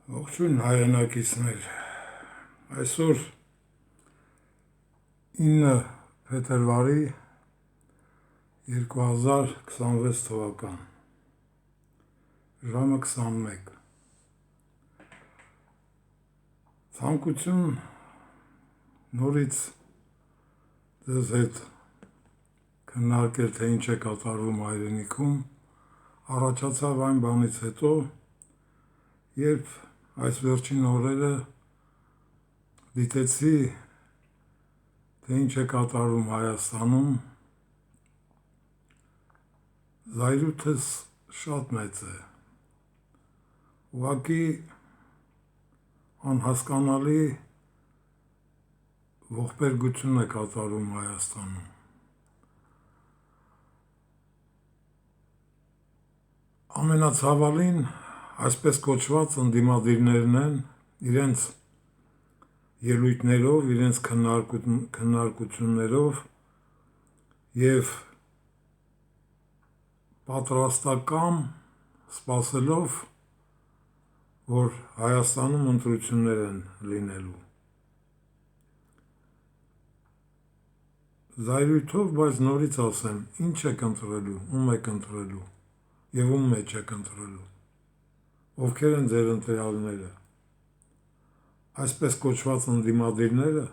Ողջույն հայրենակիցներ, այսօր 9 փետրվարի 2026 թվական, ժամը 21, ցանկություն նորից ձեզ հետ քննարկել, թե ինչ է կատարվում հայրենիքում, առաջացավ այն բանից հետո, երբ այս վերջին օրերը դիտեցի, թե ինչ է կատարվում Հայաստանում, զայրույթս շատ մեծ է, ուղղակի անհասկանալի ողբերգություն է կատարվում Հայաստանում։ Ամենացավալին այսպես կոչված ընդդիմադիրներն են իրենց ելույթներով, իրենց քննարկություններով և պատրաստակամ սպասելով, որ Հայաստանում ընտրություններ են լինելու։ Զայրույթով, բայց նորից ասեմ, ինչ եք ընտրելու, ում եք ընտրելու և ում մեջ եք ընտրելու, ովքեր են ձեր ընտրյալները, այսպես կոչված ընդդիմադիրները,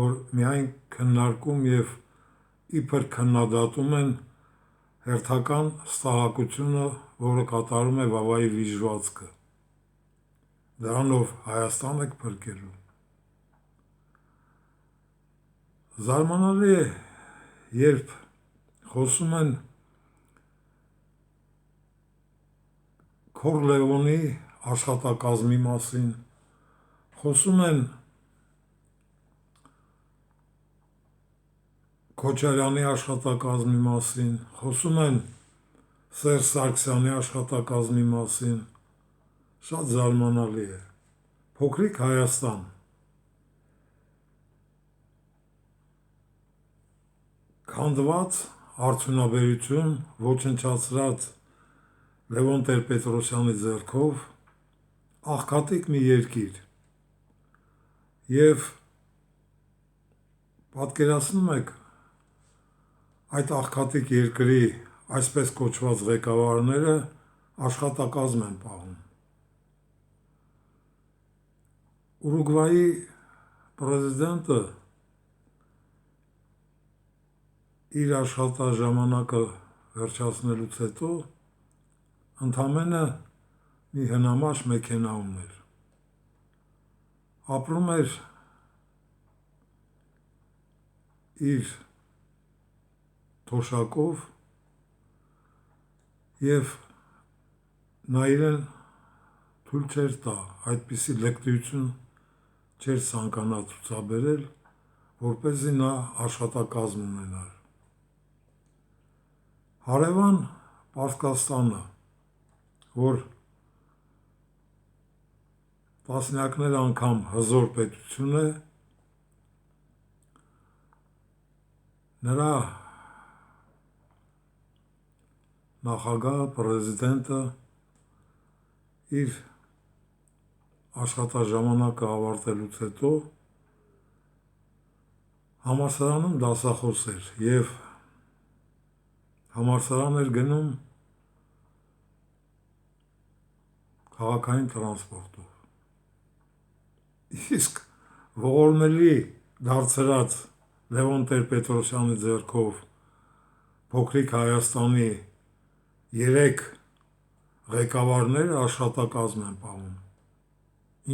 որ միայն քննարկում և իբր քննադատում են հերթական ստահակությունը, որը կատարում է Վավայի վիժվածքը, դրանով Հայաստան եք փրկելու։ Զարմանալի է, երբ խոսում են Քորլեոնի աշխատակազմի մասին, խոսում են Քոչարյանի աշխատակազմի մասին, խոսում են Սերժ Սարգսյանի աշխատակազմի մասին, շատ զարմանալի է։ Փոքրիկ Հայաստան, քանդված արդյունաբերություն, ոչնչացրած Լևոն Տեր-Պետրոսյանի ձեռքով, աղքատիկ մի երկիր, և պատկերացնում եք այդ աղքատիկ երկրի այսպես կոչված ղեկավարները աշխատակազմ են պահում։ Ուրուգվայի պրեզիդենտը իր աշխատաժամանակը վերջացնելուց հետո ընդամենը մի հնամաշ մեքենա ուներ, ապրում էր իր թոշակով և նա իրեն թույլ չէր տա, այդպիսի լկտիություն չէր ցանկանա ցուցաբերել, որպեսզի նա աշխատակազմ ունենար։ Հարևան Պարսկաստանը, որ տասնյակներ անգամ հզոր պետություն է, նրա նախագահը, պրեզիդենտը իր աշխատաժամանակը ավարտելուց հետո համալսարանում դասախոս էր և համալսարան էր գնում քաղաքային տրանսպորտով։ Իսկ ողորմելի դարձրած Լևոն Տեր-Պետրոսյանի ձեռքով փոքրիկ Հայաստանի 3 ղեկավարները աշխատակազմ են պահում։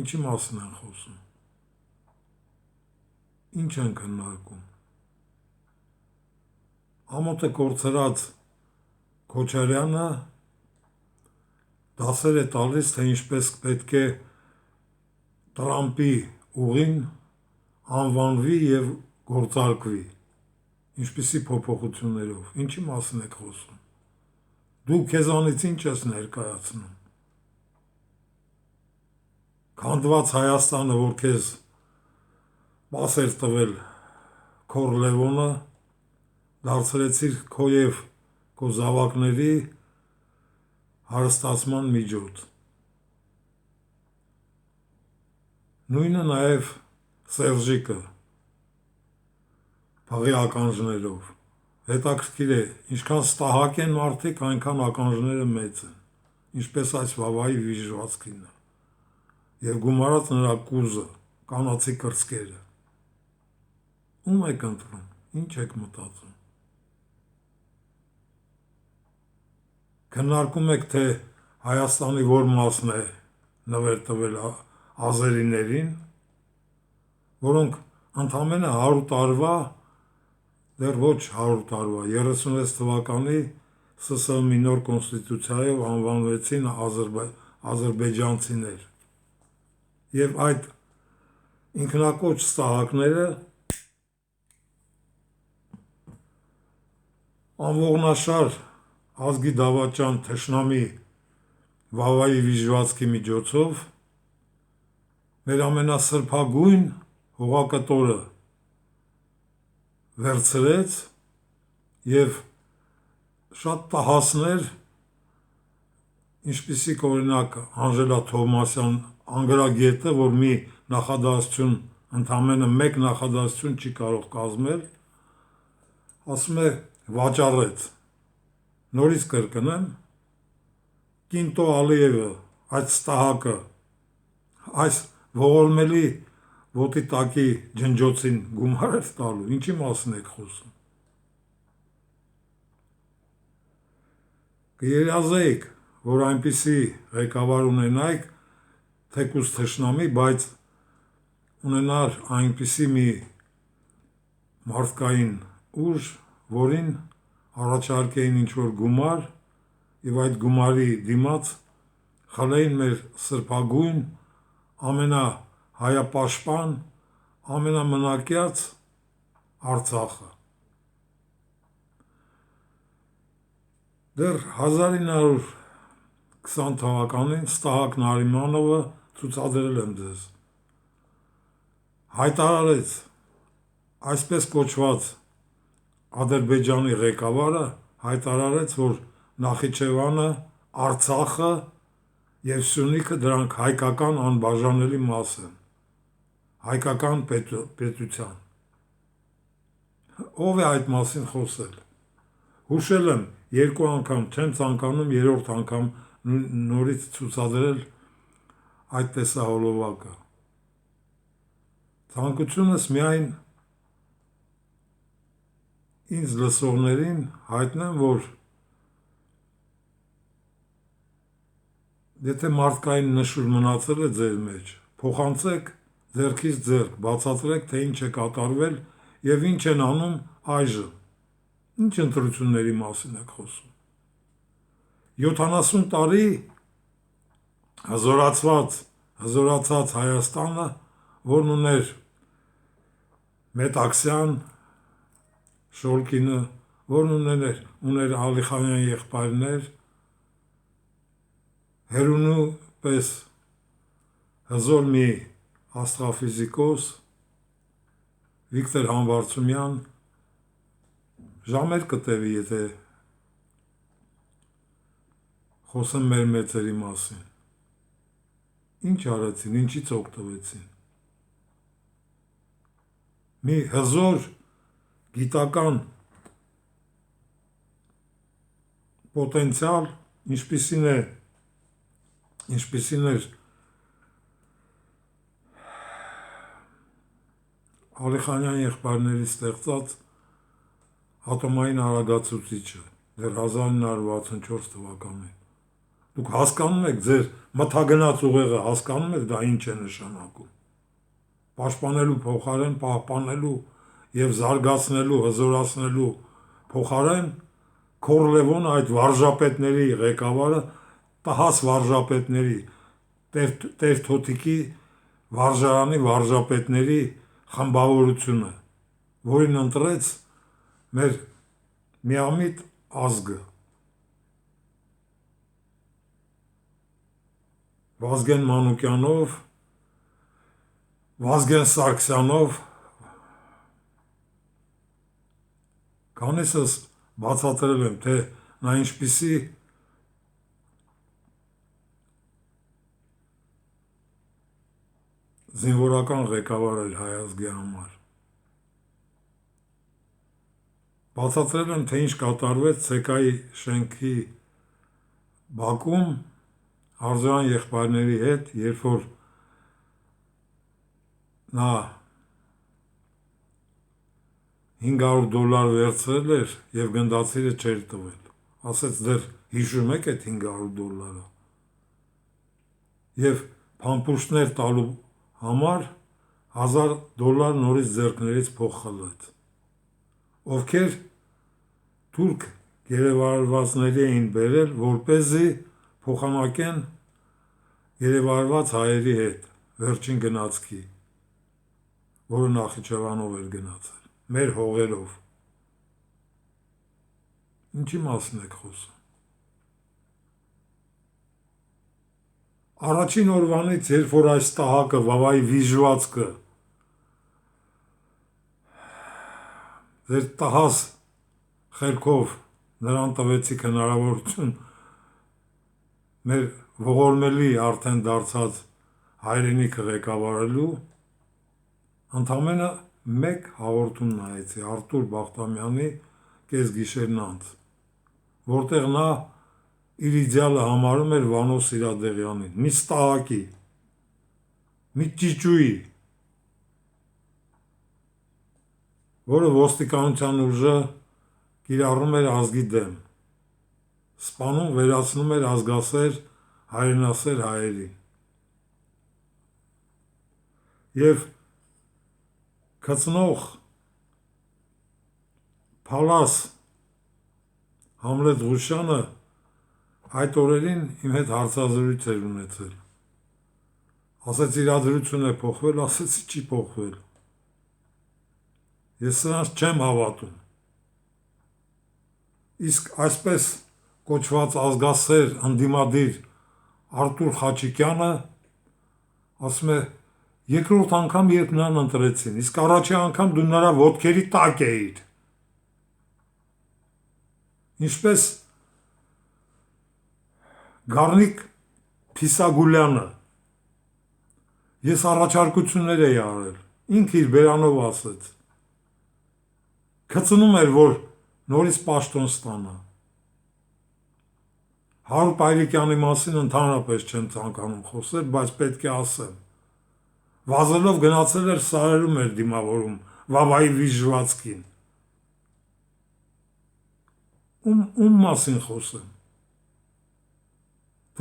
Ինչի մասին են խոսում, ինչ են քննարկում։ Ամոթը կորցրած Քոչարյանը դասեր է տալիս, թե ինչպես պետք է Տրամպի ուղին անվանվի և գործարկվի, ինչպիսի փոփոխություններով, ինչի մասին եք խոսում, դու քեզանից ինչ ես ներկայացնում, քանդված Հայաստանը, որ քեզ պաս էր տվել Քորլեոնը, դարձրեցիր քո և քո զավակների հարստացման միջոց։ Նույնը նաև Սերժիկը փղի ականջներով։ Հետաքրքիր է, ինչքան ստահակ են մարդիկ, այնքան ականջները մեծ են, ինչպես այս Վավայի վիժվածքինը, և գումարած նրա կուզը, կանացի կրծքերը։ Ում եք ընտրում, ինչ եք մտածում։ Քննարկում եք, թե Հայաստանի որ մասն է նվեր տվել ազերիներին, որոնք ընդամենը 100 տարվա, դեռ ոչ 100 տարվա, 36 թվականի ՍՍՀ-ի նոր կոնստիտուցիայով անվանվեցին ադրբեջանցիներ։ Եվ այդ ինքնակոչ ստահակները անողնաշար ազգի դավաճան թշնամի Վավայի վիժվածքի միջոցով մեր ամենասրբագույն հողակտորը վերցրեց և շատ տհասներ, ինչպիսիք օրինակ Անժելա Թովմասյան անգրագետը, որ մի նախադասություն, ընդամենը մեկ նախադասություն չի կարող կազմել, ասում է վաճառեց, նորից կրկնեմ, Կինտո Ալիևը, այդ ստահակը, այս ողորմելի ոտի տակի ջնջոցին գումար էր տալու, ինչի մասին եք խոսում։ Կերազեիք, որ այնպիսի ղեկավար ունենայիք, թեկուզ թշնամի, բայց ունենար այնպիսի մի մարդկային ուժ, որին առաջարկեին ինչ-որ գումար և այդ գումարի դիմաց խլեին մեր սրբագույն, ամենահայապաշտպան, ամենամնակյաց Արցախը։ Դեռ 1920 թվականին Ստահակ Նարիմանովը, ցուցադրել եմ ձեզ, հայտարարեց այսպես կոչված Ադրբեջանի ղեկավարը հայտարարեց, որ Նախիջևանը, Արցախը և Սյունիքը դրանք հայկական անբաժանելի մաս են, հայկական պետության։ Ով է այդ մասին խոսել։ Հուշել եմ 2 անգամ, չեմ ցանկանում 3-րդ անգամ նորից ցուցադրել այդ տեսահոլովակը։ Ցանկությունս միայն ինձ լսողներին հայտնեմ, որ եթե մարդկային նշույլ մնացել է ձեր մեջ, փոխանցեք ձեռքից ձեռք, բացատրեք, թե ինչ է կատարվել և ինչ են անում այժմ, ինչ ընտրությունների մասին եք խոսում։ 70 տարի հզորացած Հայաստանը, որն ուներ Մետաքսյան, Շոլկինը, որն ուներ Ալիխանյան եղբայրներ, Հերունու պես հզոր մի աստղաֆիզիկոս, Վիկտոր Համբարձումյան, ժամեր կտևի, եթե խոսեմ մեր մեծերի մասին։ Ինչ արեցին, ինչից օգտվեցին։ Մի հզոր գիտական պոտենցիալ, ինչպիսին էր Ալիխանյան եղբայրների ստեղծած ատոմային արագացուցիչը դեռ 1964 թվականին։ Դուք հասկանում եք, ձեր մթագնաց ուղեղը հասկանում եք, դա ինչ է նշանակում։ Պաշտպանելու փոխարեն, պահպանելու և զարգացնելու, հզորացնելու փոխարեն Քորլևոն, այդ վարժապետների ղեկավարը, տհաս վարժապետների, Տեր-Թոթիկի վարժարանի վարժապետների խմբավորությունը, որին ընտրեց մեր միամիտ ազգը։ Վազգեն Մանուկյանով, Վազգեն Սարգսյանով, քանիսս բացատրել եմ, թե նա ինչպիսի զինվորական ղեկավար էր Հայ ազգի համար։ Բացատրել եմ, թե ինչ կատարվեց ՑԿ-ի շենքի բակում Արզույան եղբայրների հետ, երբ որ նա $500 վերցրել էր և գնդացիրը չէր տվել, ասեց դեռ հիշում եք այդ $500-ը, և փամփուշտներ տալու համար $1000 նորից ձեռքներից փող խլեց, ովքեր թուրք գերեվարվածների էին բերել, որպեսզի փոխանակեն գերեվարված հայերի հետ վերջին գնացքի, որը Նախիջևանով էր գնացել, մեր հողերով։ Ինչի մասին եք խոսում։ Առաջին օրվանից, երբ որ այս տահակը, վավայի վիժվածքը, ձեր տհաս խելքով նրան տվեցիք հնարավորություն մեր ողորմելի արդեն դարձած հայրենիքը ղեկավարելու, ընդամենը մեկ հաղորդում նայեցի Արթուր Բախտամյանի «Կեսգիշերն անց», որտեղ նա իր իդեալը համարում էր Վանո Սիրադեղյանին, մի ստահակի, մի ճիճուի, որը ոստիկանության ուժը կիրառում էր ազգի դեմ, սպանում, վերացնում էր ազգասեր, հայրենասեր հայերին։ Եվ քծնող Փալաս Համլետ Ղուշյանը այդ օրերին իմ հետ հարցազրույց էր ունեցել, ասեց իրադրություն է փոխվել, ասեցի չի փոխվել, ես սրանց չեմ հավատում, իսկ այսպես կոչված ազգասեր, ընդդիմադիր Արթուր Խաչիկյանը ասում է, երկրորդ անգամ երբ նրան ընտրեցին, իսկ առաջի անգամ դու նրա ոտքերի տակ էիր, ինչպես Գառնիկ Փիսագուլյանը, ես առաջարկություններ էի արել, ինքը իր բերանով ասեց, քծնում էր, որ նորից պաշտոն ստանա։ Հարութ Պայրիկյանի մասին ընդհանրապես չեմ ցանկանում խոսել, բայց պետք է ասեմ, վազելով գնացել էր սարերում էր դիմավորում վավայի վիժվածքին, ում մասին խոսեմ,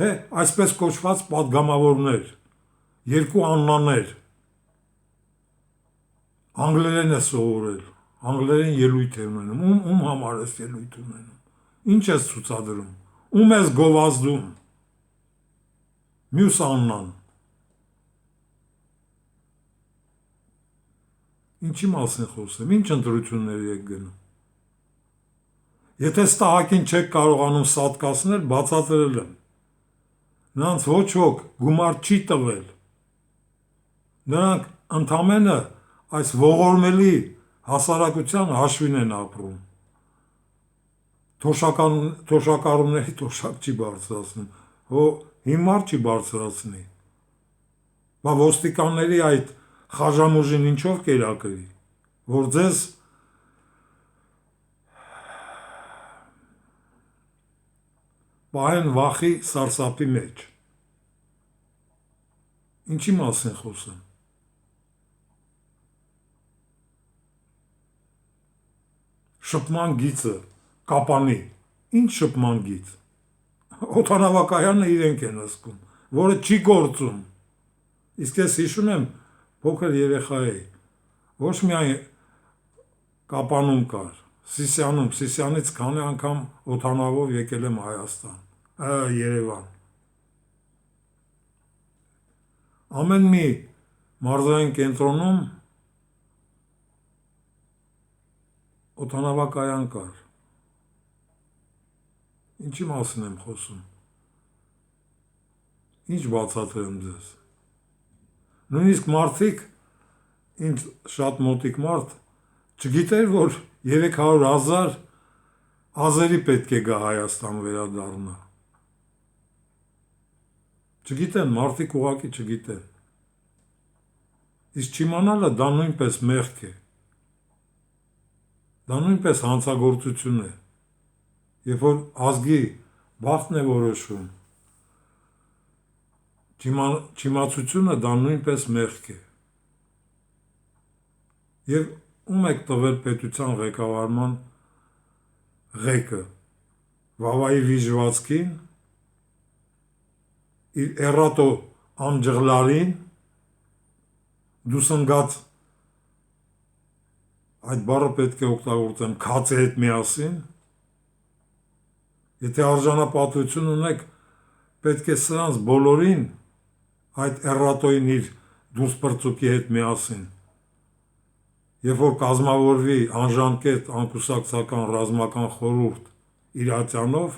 թե այսպես կոչված պատգամավորներ, երկու Աննաներ, անգլերեն է սովորել, անգլերեն ելույթ է ունենում, ում համար ես ելույթ ունենում, ինչ ես ցուցադրում, ում ես գովազդում, մյուս Աննան, ինչի մասին խոսեմ, ինչ ընտրությունների եք գնում, եթե ստահակին չեք կարողանում սատկացնել, բացատրել եմ, նրանց ոչ ոք գումար չի տվել, նրանք ընդամենը այս ողորմելի հասարակության հաշվին են ապրում, թոշակառուների թոշակ չի բարձրացնում, հիմար չի բարձրացնի, բա ոստիկանների այդ խաժամուժին ինչով կերակրի, որ ձեզ պահեն վախի սարսափի մեջ, ինչի մասին խոսեմ, շփման գիծը, կապանի, ինչ շփման գիծ, օդանավակայանը իրենք են հսկում, որը չի գործում, իսկ ես հիշում եմ, փոքր երեխա էի, ոչ միայն կապանում կար, Սիսիանում, Սիսիանից քանի անգամ օդանավով եկել եմ Հայաստան, Երևան, ամեն մի մարզային կենտրոնում օդանավակայան կար, ինչի մասին եմ խոսում, ինչ բացատրեմ ձեզ, նույնիսկ մարդիկ, ինձ շատ մոտիկ մարդ, չգիտեր, որ 300,000 ազերի պետք է գա Հայաստան վերադառնա, չգիտեն, մարդիկ ուղղակի չգիտեն, Իսկ չիմանալը դա նույնպես մեղք է, դա նույնպես հանցագործություն է, երբ որ ազգի բախտն է որոշում, չիմացությունը դա նույնպես մեղք է, և ում եք տվել պետության ղեկավարման ղեկը, Վավայի Վիժվացքին, իր էռատո ամջղլարին, դուսնգած, այդ բառը պետք է օգտագործեմ, քացի հետ միասին, եթե արժանապատվություն ունեք, պետք է սրանց բոլորին, այդ էռատոին իր դուրս պրծուկի հետ միասին, երբ որ կազմավորվի անժամկետ անկուսակցական ռազմական խորհուրդ իրացյանով,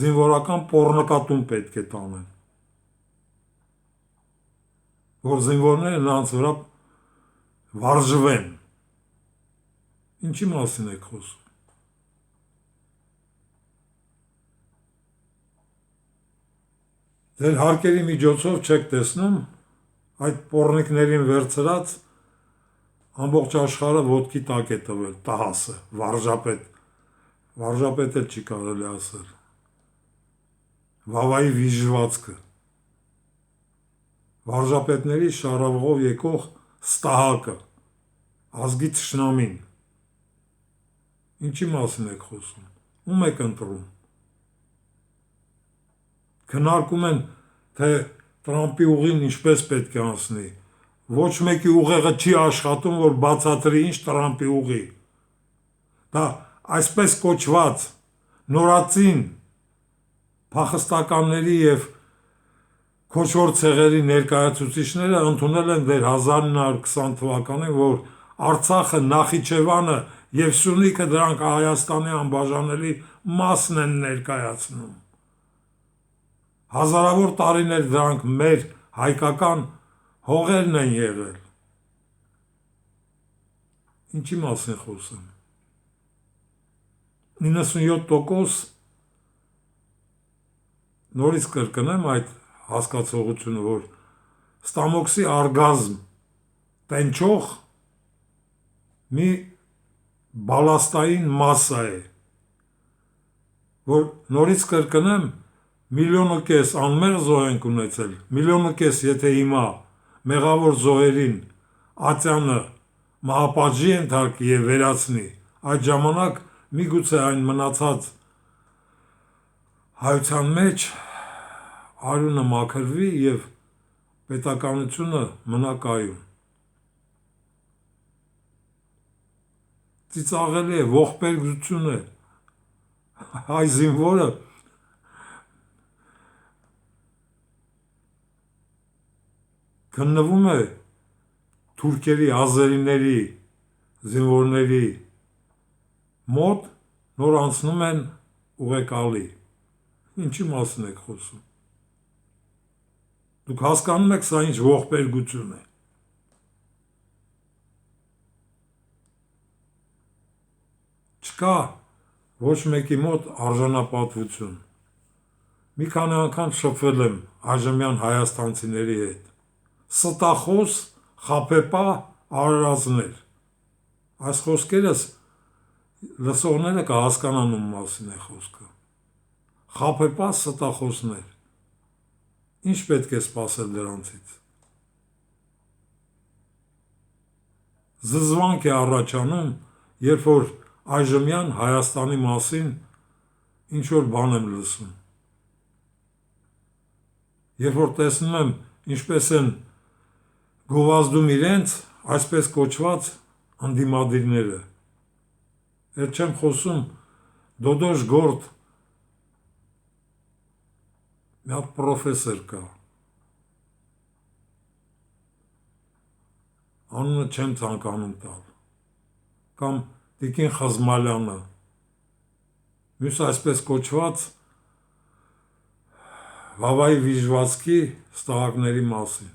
զինվորական պոռնկատուն պետք է տանեն, որ զինվորները նրանց վրա վարժվեն, ինչի մասին եք խոսում, ձեր հարկերի միջոցով չեք տեսնում, այդ պոռնիկներին վերցրած ամբողջ աշխարհը ոտքի տակ է տվել, տհասը, վարժապետ էլ չի կարելի ասել, Վավայի Վիժվացքը, վարժապետների շառավղով եկող ստահակը, ազգի թշնամին, ինչի մասին եք խոսում, ում եք ընտրում, քննարկում են, թե Տրամպի ուղին ինչպես պետք է անցնի, ոչ մեկի ուղեղը չի աշխատում, որ բացատրի ինչ Տրամպի ուղի, դա այսպես կոչված նորածին փախստականների և քոչվոր ցեղերի ներկայացուցիչները ընդունել են դեռ 1920 թվականին, որ Արցախը, Նախիջևանը և Սյունիքը դրանք Հայաստանի անբաժանելի մասն են ներկայացնում, հազարավոր տարիներ դրանք մեր հայկական հողերն են եղել, ինչի մասին խոսեմ, 97% նորից կրկնեմ այդ հասկացողությունը, որ ստամոքսի արգազմ տենչող մի բալաստային մասսա է, որ նորից կրկնեմ, 1,5 միլիոն անմեղ զոհ ենք ունեցել, 1,5 միլիոն եթե հիմա մեղավոր զոհերին ատյանը մահապատժի ենթարկի և վերացնի, այդ ժամանակ միգուցե այն մնացած հայության մեջ արյունը մաքրվի և պետականությունը մնա կայուն, ծիծաղելի է, ողբերգություն է, հայ զինվորը գտնվում է թուրքերի, ազերիների, զինվորների մոտ, նոր անցնում են ուղեկալի, ինչի մասին եք խոսում, դուք հասկանում եք սա ինչ ողբերգություն է, չկա ոչ մեկի մոտ արժանապատվություն, մի քանի անգամ շփվել եմ այժմյան հայաստանցիների հետ, ստախոս, խաբեբա, արարածներ, այս խոսքերս լսողները կհասկանան ում մասին է խոսքը, խաբեբա, ստախոսներ, ինչ պետք է սպասել դրանցից, զզվանք է առաջանում, երբ որ այժմյան Հայաստանի մասին ինչ-որ բան եմ լսում, երբ որ տեսնում եմ ինչպես են գովազդում իրենց, այսպես կոչված ընդդիմադիրները, հետ չեմ խոսում դոդոշ գործ մի հատ պրոֆեսոր կա, անունը չեմ ցանկանում տալ, կամ Տիկին Խզմալյանը, մյուս այսպես կոչված Վավայի Վիժվացքի ստահակների մասին,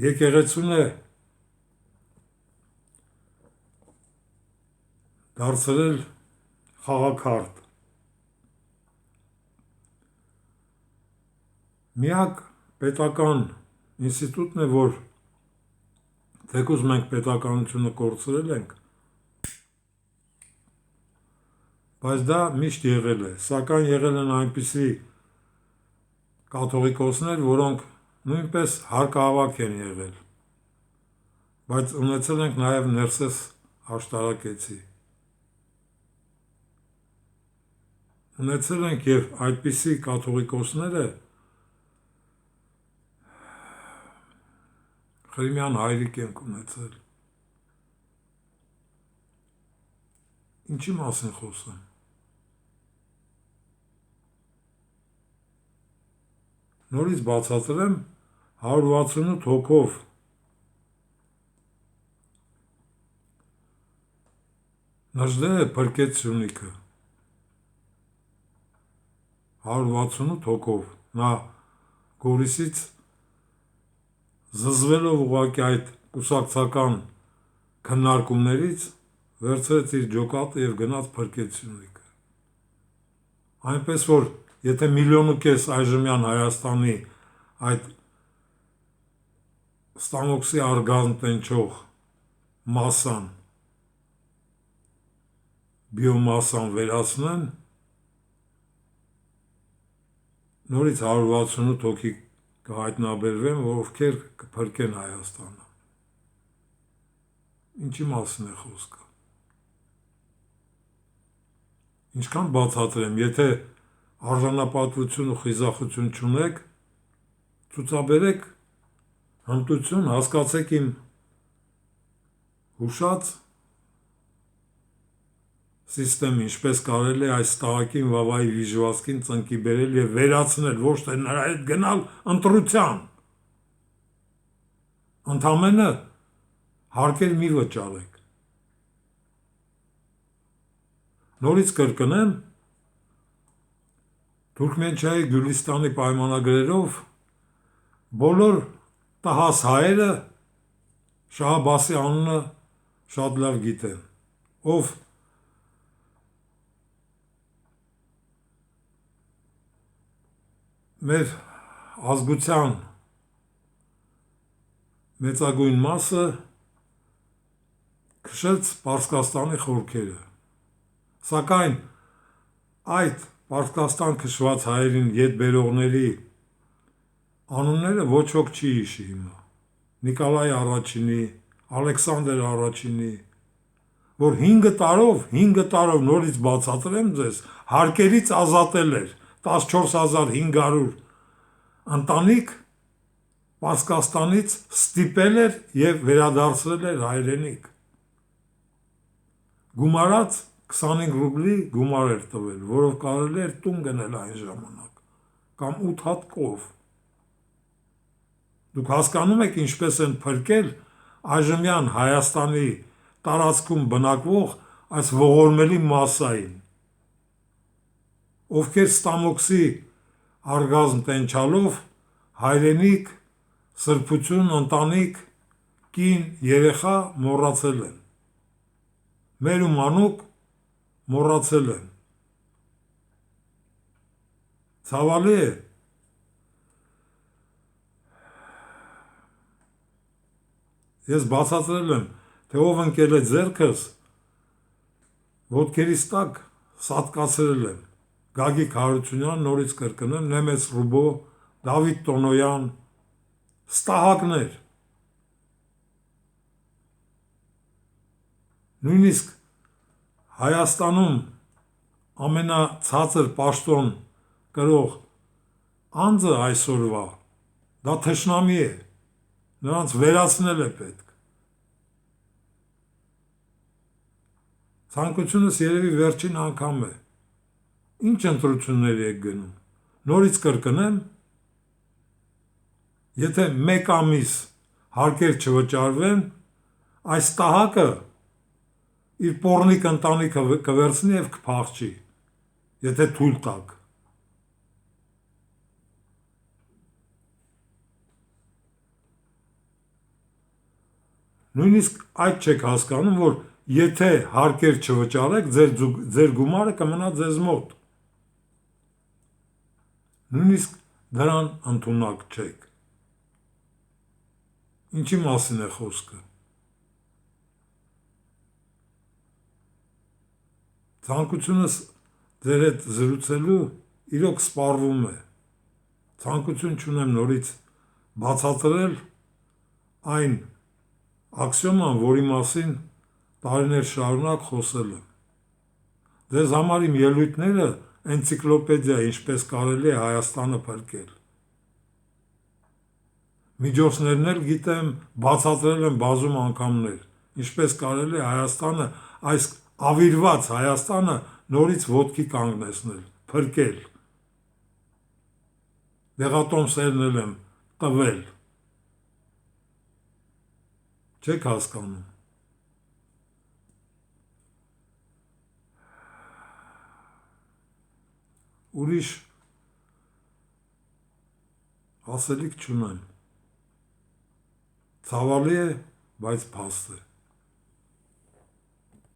եկեղեցուն է դարձրել խաղաքարտ, Միակ պետական ինստիտուտն է, որ թեկուզ մենք պետականությունը կորցրել ենք, բայց դա միշտ եղել է, սակայն եղել են այնպիսի կաթողիկոսներ, որոնք նույնպես հարկահավաք են եղել, բայց ունեցել ենք նաև Ներսես աշտարակեցի։ Ունեցել ենք և այդպիսի կաթողիկոսները Խրիմյան հայրիկ ենք ունեցել։ Ինչի մասին խոսեմ։ Նորից բացատրեմ 168 հոգով Նժդեհը փրկեց Սյունիքը։ 168 հոգով նա Գորիսից զզվելով ուղղակի այդ կուսակցական քննարկումներից վերցրեց իր ջոկատը և գնաց փրկեց Սյունիքը։ Այնպես որ եթե 1,5 միլիոն այժմյան Հայաստանի այդ ստամոքսի արգազմ տենչող մասսան, բիոմասսան վերացնեն, նորից 168 հոգի կհայտնաբերվեն, ովքեր կփրկեն Հայաստանը։ Ինչի մասին է խոսքը։ Ինչքան բացատրեմ, եթե արժանապատվություն ու խիզախություն չունեք, ցուցաբերեք հմտություն, հասկացեք իմ հուշած սիստեմը, ինչպես կարելի է այս տաղակին վավայի վիժվածքին ծնկի բերել և վերացնել, ոչ թե նրա հետ գնալ ընտրության։ Ընդամենը հարկեր մի վճարեք։ Նորից կրկնեմ, Թուրքմենչայի Գյուլիստանի պայմանագրերով բոլոր տհաս հայերը Շահ Աբբասի անունը շատ լավ գիտեն, ով մեր ազգության մեծագույն մասը քշեց Պարսկաստանի խորքերը, սակայն այդ Պարսկաստան քշված հայերին ետ բերողների անունները ոչ ոք չի հիշի հիմա, Նիկոլայ առաջինի, Ալեքսանդր առաջինի, որ 5 տարով նորից բացատրեմ ձեզ, հարկերից ազատել էր 14,500 ընտանիք Պարսկաստանից ստիպել էր և վերադարձրել էր հայրենիք։ Գումարած 25 ռուբլի գումար էր տվել, որով կարելի էր տուն գնել այն ժամանակ, կամ 8 հատ կով։ Դուք հասկանում եք ինչպես են փրկել այժմյան Հայաստանի տարածքում բնակվող այս ողորմելի մասսային, ովքեր ստամոքսի արգազմ տենչալով հայրենիք, սրբություն, ընտանիք, կին, երեխա մոռացել են, մեր ու մանուկ մոռացել են։ Ցավալի է։ Ես բացատրել եմ, թե ով ընկել է ձեռքս, ոտքերիս տակ սատկացրել եմ, Գագիկ Հարությունյան, նորից կրկնեմ, Նեմեց Ռուբո, Դավիթ Տոնոյան, ստահակներ, նույնիսկ Հայաստանում ամենացածր պաշտոն կրող անձը այսօրվա, դա թշնամի է, նրանց վերացնել է պետք։ Ցանկությունս երևի վերջին անգամ է, ինչ ընտրությունների եք գնում, նորից կրկնեմ, եթե 1 ամիս հարկեր չվճարվեն, այս տահակը իր պոռնիկ ընտանիքը կվերցնի և կփախչի, եթե թույլ տաք։ Նույնիսկ այդ չեք հասկանում, որ եթե հարկեր չվճարեք, ձեր գումարը կմնա ձեզ մոտ։ Նույնիսկ դրան ընդունակ չեք։ Ինչի մասին է խոսքը։ Ցանկությունս ձեր հետ զրուցելու իրոք սպառվում է։ Ցանկություն չունեմ նորից բացատրել այն աքսիոման, որի մասին տարիներ շարունակ խոսել եմ։ Ձեզ համար իմ ելույթները էնցիկլոպեդիա, ինչպես կարելի է Հայաստանը փրկել։ Միջոցներն էլ գիտեմ, բացատրել եմ բազում անգամներ, ինչպես կարելի է Հայաստանը, այս ավիրված Հայաստանը նորից ոտքի կանգնեցնել, փրկել։ Դեղատոմսերն էլ եմ տվել։ Չեք հասկանում։ Ուրիշ ասելիք չունեմ։ Ցավալի է, բայց փաստ է։